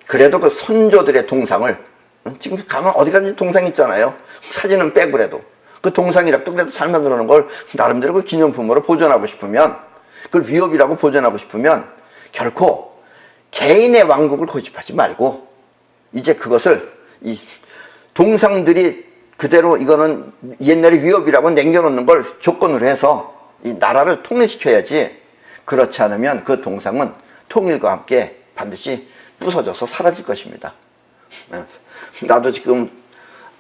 그래도 그 선조들의 동상을 지금 가면 어디 가든지 동상 있잖아요. 사진은 빼고 그래도 그 동상이라도 그래도 잘 만들어 놓은 걸 나름대로 그 기념품으로 보존하고 싶으면 그걸 위협이라고 보존하고 싶으면 결코 개인의 왕국을 고집하지 말고 이제 그것을 이 동상들이 그대로 이거는 옛날에 위협이라고 남겨놓는 걸 조건으로 해서 이 나라를 통일시켜야지 그렇지 않으면 그 동상은 통일과 함께 반드시 부서져서 사라질 것입니다. 나도 지금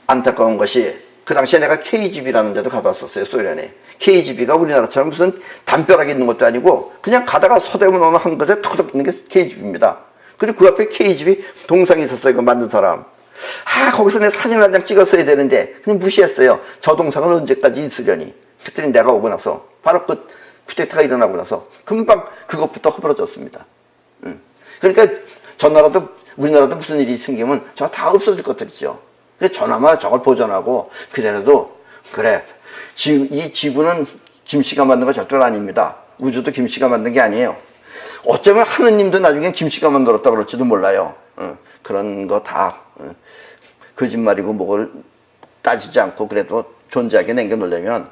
안타까운 것이 그 당시에 내가 KGB라는 데도 가봤었어요. 소련에. KGB가 우리나라처럼 무슨 담벼락에 있는 것도 아니고 그냥 가다가 서대문 어느 한 곳에 턱턱 있는 게 KGB입니다. 그리고 그 앞에 KGB 동상이 있었어요. 이거 만든 사람. 거기서 내가 사진을 한 장 찍었어야 되는데 그냥 무시했어요. 저 동상은 언제까지 있으려니. 그랬더니 내가 오고 나서 바로 그 쿠데타가 일어나고 나서 금방 그것부터 허물어졌습니다. 그러니까 저 나라도 우리나라도 무슨 일이 생기면 저 다 없어질 것들이죠. 그래서 저나마 저걸 보존하고 그대로도 그래 이 지구는 김씨가 만든 거 절대로 아닙니다. 우주도 김씨가 만든 게 아니에요. 어쩌면 하느님도 나중에 김씨가 만들었다 그럴지도 몰라요. 그런 거 다 거짓말이고 뭐를 따지지 않고 그래도 존재하게 남겨놓으려면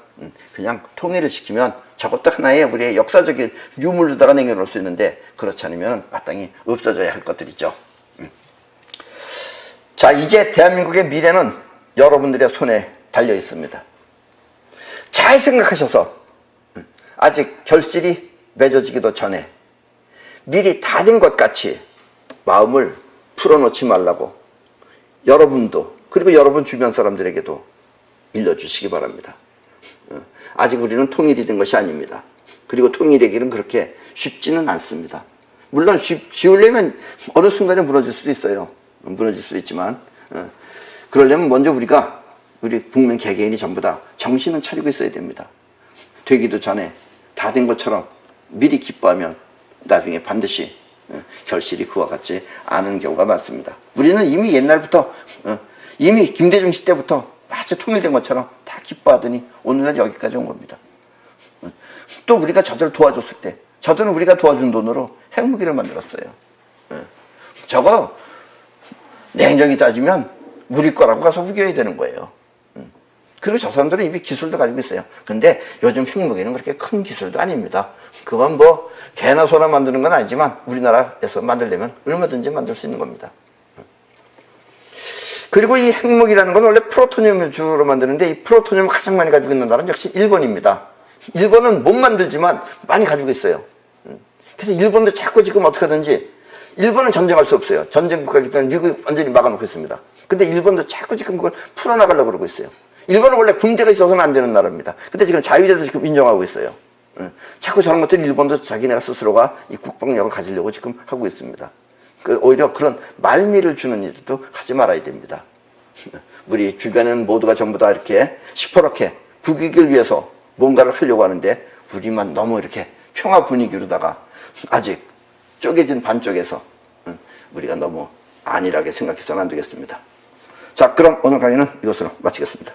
그냥 통일을 시키면 저것도 하나의 우리의 역사적인 유물로다가 남겨놓을 수 있는데, 그렇지 않으면 마땅히 없어져야 할 것들이죠. 자, 이제 대한민국의 미래는 여러분들의 손에 달려 있습니다. 잘 생각하셔서 아직 결실이 맺어지기도 전에 미리 다 된 것 같이 마음을 풀어놓지 말라고 여러분도, 그리고 여러분 주변 사람들에게도 일러주시기 바랍니다. 아직 우리는 통일이 된 것이 아닙니다. 그리고 통일되기는 그렇게 쉽지는 않습니다. 물론 쉬우려면 어느 순간에 무너질 수도 있어요. 무너질 수도 있지만, 그러려면 먼저 우리 국민 개개인이 전부 다 정신은 차리고 있어야 됩니다. 되기도 전에 다 된 것처럼 미리 기뻐하면 나중에 반드시 결실이 그와 같지 않은 경우가 많습니다. 우리는 이미 옛날부터, 이미 김대중 시대부터 마치 통일된 것처럼 다 기뻐하더니 오늘날 여기까지 온 겁니다. 또 우리가 저들을 도와줬을 때, 저들은 우리가 도와준 돈으로 핵무기를 만들었어요. 저거 냉정히 따지면 우리 거라고 가서 우겨야 되는 거예요. 그리고 저 사람들은 이미 기술도 가지고 있어요. 근데 요즘 핵무기는 그렇게 큰 기술도 아닙니다. 그건 뭐 개나 소나 만드는 건 아니지만 우리나라에서 만들려면 얼마든지 만들 수 있는 겁니다. 그리고 이 핵무기라는 건 원래 프로토늄을 주로 만드는데, 이 프로토늄을 가장 많이 가지고 있는 나라는 역시 일본입니다. 일본은 못 만들지만 많이 가지고 있어요. 그래서 일본도 자꾸 지금 어떻게 하든지, 일본은 전쟁할 수 없어요. 전쟁 국가이기 때문에 미국이 완전히 막아놓고 있습니다. 근데 일본도 자꾸 지금 그걸 풀어나가려고 그러고 있어요. 일본은 원래 군대가 있어서는 안 되는 나라입니다. 근데 지금 자유제도 지금 인정하고 있어요. 자꾸 저런 것들 일본도 자기네가 스스로가 이 국방력을 가지려고 지금 하고 있습니다. 오히려 그런 말미를 주는 일도 하지 말아야 됩니다. 우리 주변에는 모두가 전부 다 이렇게 시퍼렇게 국익을 위해서 뭔가를 하려고 하는데, 우리만 너무 이렇게 평화 분위기로다가 아직 쪼개진 반쪽에서 우리가 너무 안일하게 생각해서는 안 되겠습니다. 자, 그럼 오늘 강의는 이것으로 마치겠습니다.